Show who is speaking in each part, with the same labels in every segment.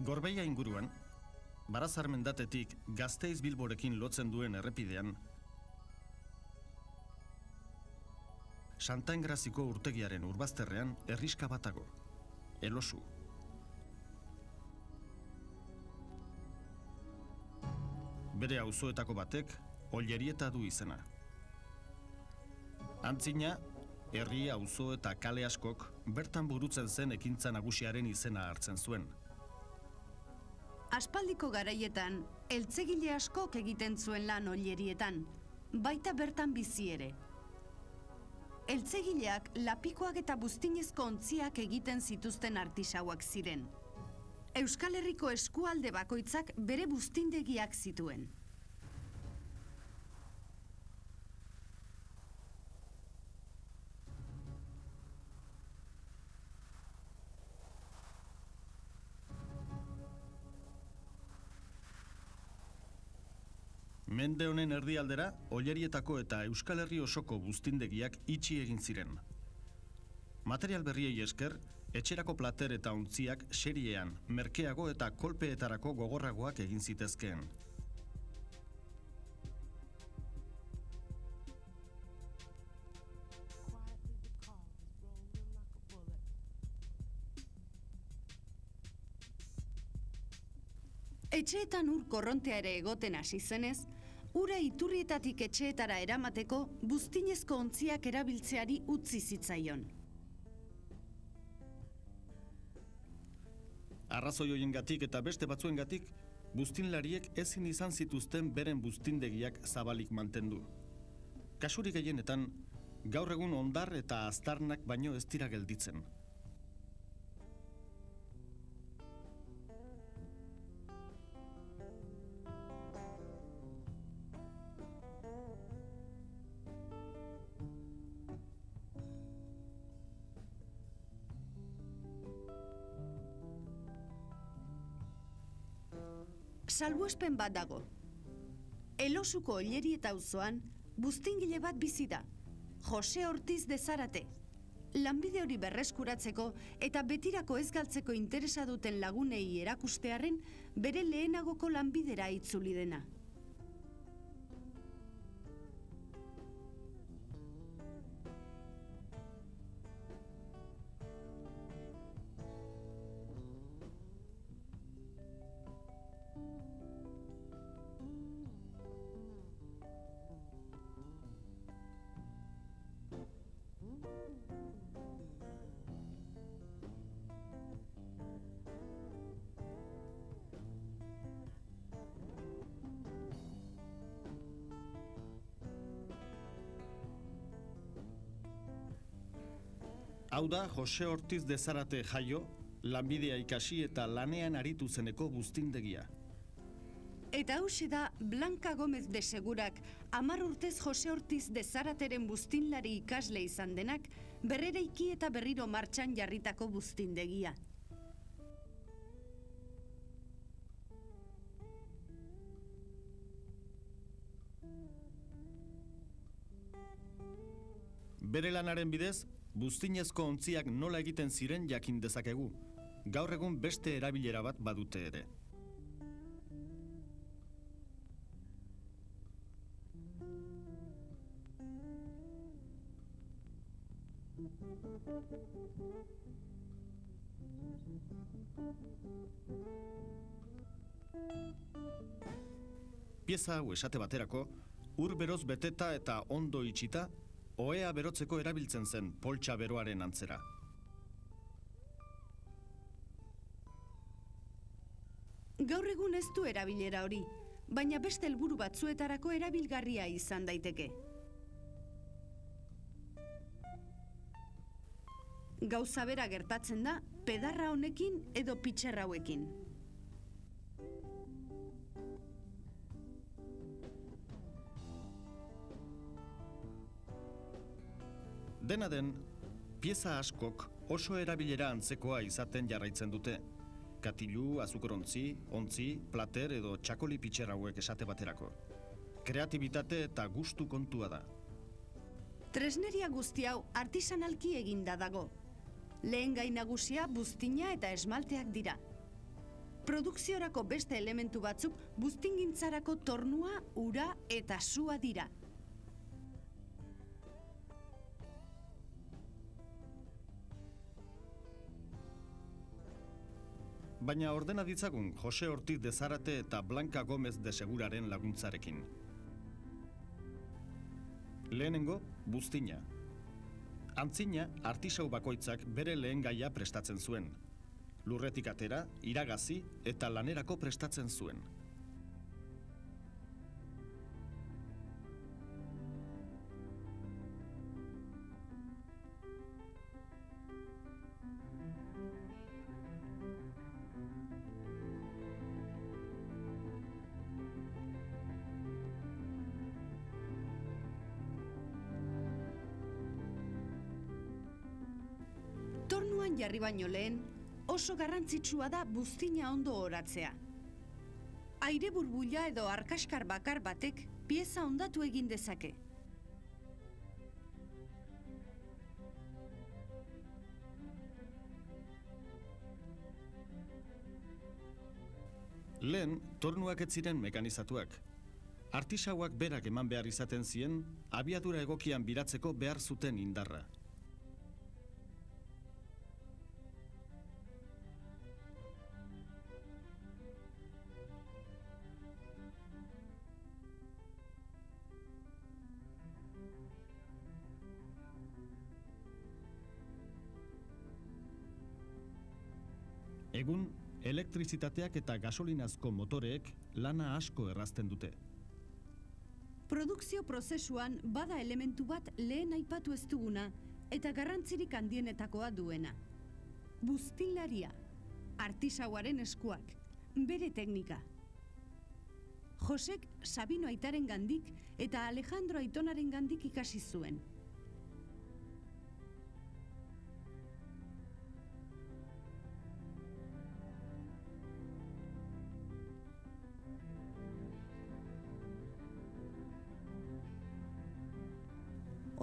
Speaker 1: Gorbeia inguruan, Barazar mendatetik Gasteiz Bilborekin lotzen duen errepidean, Santa Engraziko urtegiaren urbazterrean herriska batago, Elosu. Bere auzoetako batek Ollerieta du izena. Antzina, herri, auzo eta kale askok bertan burutzen zen ekintza nagusiaren izena hartzen zuen.
Speaker 2: Aspaldiko garaietan, eltzegile askok egiten zuen lan Ollerietan, baita bertan bizi ere. Eltzegileak lapikoak eta buztinezko ontziak egiten zituzten artisauak ziren. Euskal Herriko eskualde bakoitzak bere buztindegiak zituen.
Speaker 1: Mende honen erdialdera, Ollerietako eta Euskal Herri osoko buztindegiak itxi egin ziren. Material berriei esker, etxerako plater eta ontziak seriean, merkeago eta kolpeetarako gogorragoak egin zitezkeen.
Speaker 2: Etxeetan ur korrontea ere egoten hasi zenez, ura iturrietatik etxeetara eramateko buztinezko ontziak erabiltzeari utzi zitzaion.
Speaker 1: Arrazoi horiengatik eta beste batzuengatik, buztinlariek ezin izan zituzten beren buztindegiak zabalik mantendu. Kasurik gehienetan, gaur egun hondar eta aztarnak baino ez dira gelditzen.
Speaker 2: Salbuespen bat dago. Elosuko Ollerieta auzoan buztingile bat bizi da, Jose Ortiz de Zarate. Lanbide hori berreskuratzeko eta betirako ez galtzeko interesa duten lagunei erakustearren bere lehenagoko lanbidera itzuli dena.
Speaker 1: Hau da Jose Ortiz de Zarate jaio, lanbidea ikasi eta lanean aritu zeneko buztindegia.
Speaker 2: Eta hauxe da Blanca Gómez de Segurak 10 urtez Jose Ortiz de Zarateren buztinlari ikasle izan denak berrereiki eta berriro martxan jarritako buztindegia.
Speaker 1: Bere lanaren bidez, buztinezko ontziak nola egiten ziren jakin dezakegu. Gaur egun beste erabilera bat badute ere. Pieza hau esate baterako, ur beroz beteta eta ondo itxita, ohea berotzeko erabiltzen zen poltsa beroaren antzera.
Speaker 2: Gaur egun ez du erabilera hori, baina beste helburu batzuetarako erabilgarria izan daiteke. Gauza bera gertatzen da pedarra honekin edo pitxerra hauekin.
Speaker 1: Dena den, pieza askok oso erabilera antzekoa izaten jarraitzen dute. Katilu, azukrontzi, ontzi, plater edo txakoli pitxer hauek esate baterako. Kreatibitate eta gustu kontua da.
Speaker 2: Tresneria guzti hau artisanalki eginda dago. Lehen gai nagusia buztina eta esmalteak dira. Produkziorako beste elementu batzuk buztingintzarako tornua, ura eta sua dira.
Speaker 1: Baina ordena ditzagun Jose Ortiz de Zarate eta Blanca Gómez de Seguraren laguntzarekin. Lehenengo, buztina. Antzina, artisau bakoitzak bere lehen gaia prestatzen zuen. Lurretik atera, iragazi eta lanerako prestatzen zuen.
Speaker 2: Tornuan jarri baino lehen, oso garrantzitsua da buztina ondo oratzea. Aire burbuila edo arkaskar bakar batek pieza hondatu egin dezake.
Speaker 1: Lehen, tornuak ez ziren mekanizatuak. Artisauak berak eman behar izaten zien, abiadura egokian biratzeko behar zuten indarra. Egun, elektrizitateak eta gasolinazko motoreek lana asko errazten dute.
Speaker 2: Produkzio prozesuan bada elementu bat lehen aipatu ez duguna eta garrantzirik handienetakoa duena. Buztinlaria, artisauaren eskuak, bere teknika. Josek Sabino aitaren gandik eta Alejandro aitonaren gandik ikasi zuen.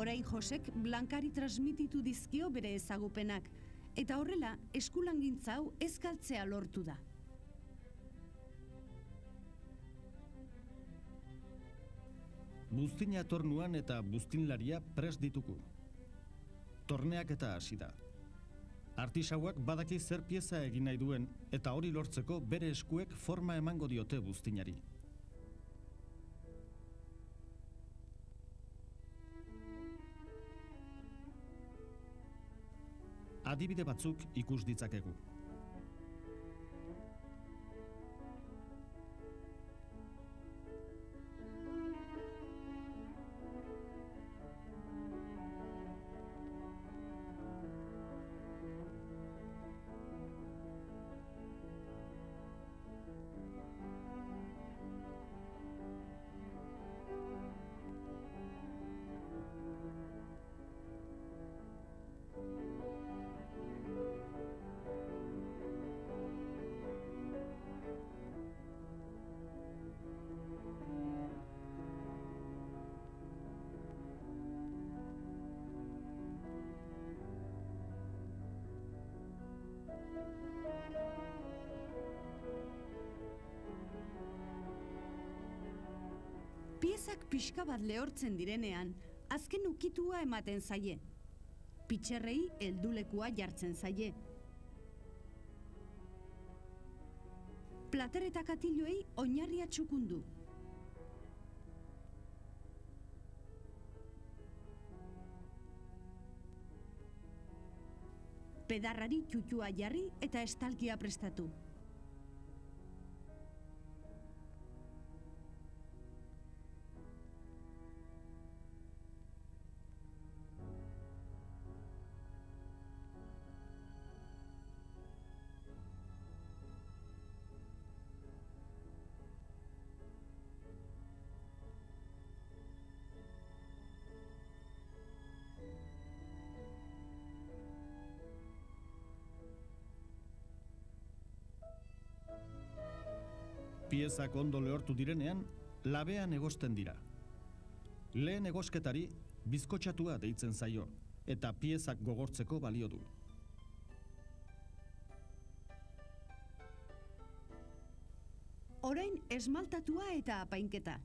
Speaker 2: Orain Josek Blankari transmititu dizkio bere ezagupenak, eta horrela eskulangintza hau ez galtzea lortu da.
Speaker 1: Buztina tornuan eta buztinlaria prest dituku. Torneak eta hasi da. Artisauak badaki zer pieza egin nahi duen eta hori lortzeko bere eskuek forma emango diote buztinari. Adibide batzuk ikus ditzakegu.
Speaker 2: Piezak pixka bat lehortzen direnean, azken ukitua ematen zaie. Pitxerrei heldulekua jartzen zaie. Plater eta katiluei oinarria txukundu. Pedarrari txutxua jarri eta estalkia prestatu.
Speaker 1: Piezak ondo lehortu direnean, labean egosten dira. Lehen egosketari bizkotxatua deitzen zaio, eta piezak gogortzeko balio du.
Speaker 2: Orain esmaltatua eta apainketa.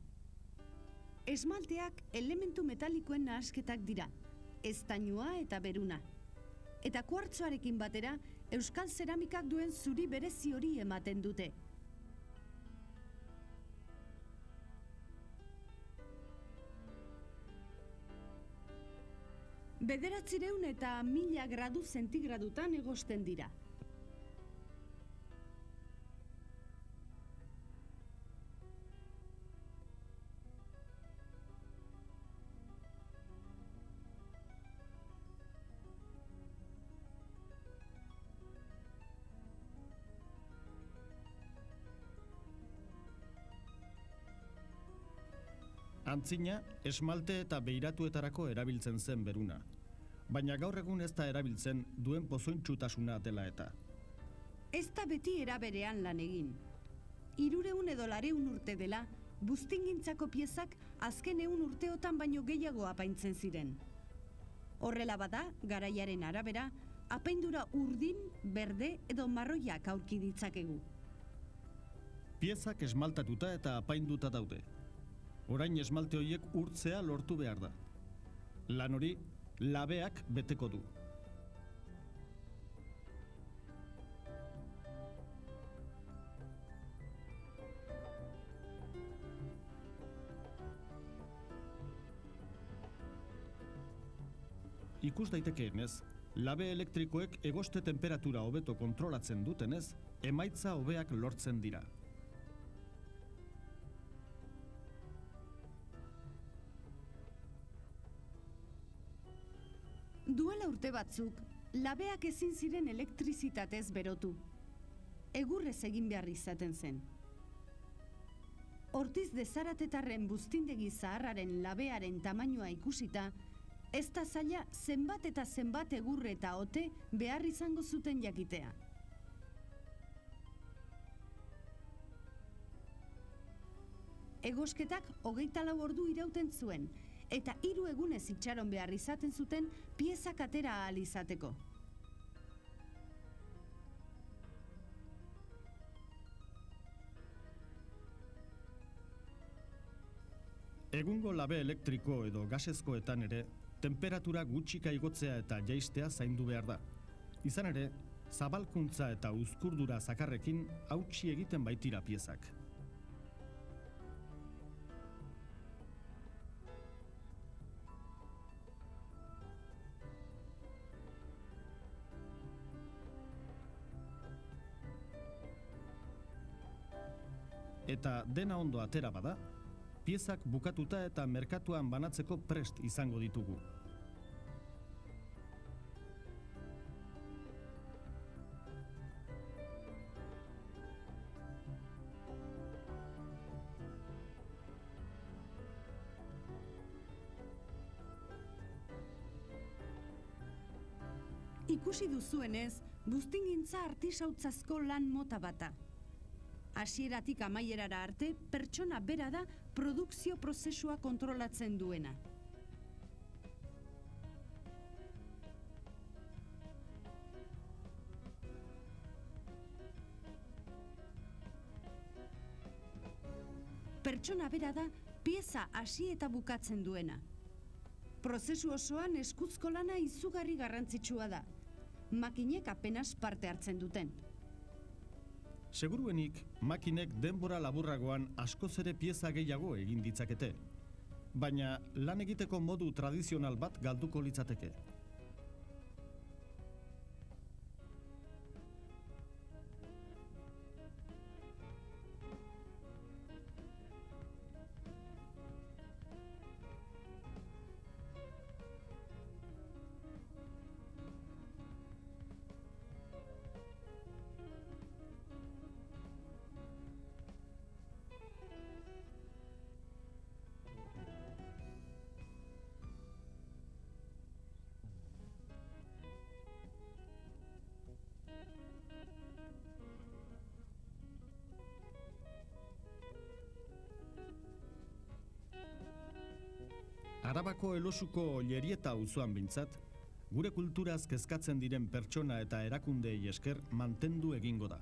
Speaker 2: Esmalteak elementu metalikoen nahasketak dira, eztainua eta beruna. Eta kuartzoarekin batera, euskal zeramikak duen zuri berezi hori ematen dute. Bederatzireun eta 1000 gradu zentigradutan egosten dira.
Speaker 1: Antzina, esmalte eta beiratuetarako erabiltzen zen beruna. Baina gaur egun ez da erabiltzen duen pozointsutasuna dela eta.
Speaker 2: Ez da beti era berean lan egin. 300 edo 400 urte dela, buztingintzako piezak azken 100 urteotan baino gehiago apaintzen ziren. Horrela bada, garaiaren arabera, apaindura urdin, berde edo marroiak aurki ditzakegu.
Speaker 1: Piezak esmaltatuta eta apainduta daude. Orain esmalte horiek urtzea lortu behar da. Lan hori, labeak beteko du. Ikus daitekeenez, labe elektrikoek egoste temperatura hobeto kontrolatzen dutenez, emaitza hobeak lortzen dira.
Speaker 2: Duela urte batzuk, labeak ezin ziren elektrizitatez berotu. Egurrez egin behar izaten zen. Ortiz de Zaratetarren buztindegi zaharraren labearen tamainua ikusita, ez da zaila zenbat eta zenbat egurre eta ote behar izango zuten jakitea. Egosketak 24 ordu irauten zuen, eta 3 egunez itxaron behar izaten zuten piezak atera ahal izateko.
Speaker 1: Egungo labe elektriko edo gasezkoetan ere, temperatura gutxika igotzea eta jaistea zaindu behar da. Izan ere, zabalkuntza eta uzkurdura zakarrekin hautsi egiten baitira piezak. Eta dena ondo atera bada, piezak bukatuta eta merkatuan banatzeko prest izango ditugu.
Speaker 2: Ikusi duzuenez, buztingintza artisautzazko lan mota bata. Hasieratik amaierara arte, pertsona bera da produkzio prozesua kontrolatzen duena. Pertsona bera da pieza hasi eta bukatzen duena. Prozesu osoan eskuzko lana izugarri garrantzitsua da. Makinek apenas parte hartzen duten.
Speaker 1: Seguruenik, makinek denbora laburragoan askoz ere pieza gehiago egin ditzakete. Baina lan egiteko modu tradizional bat galduko litzateke. Arabako Elosuko Llerieta auzoan behintzat, gure kulturaz kezkatzen diren pertsona eta erakundeei esker mantendu egingo da.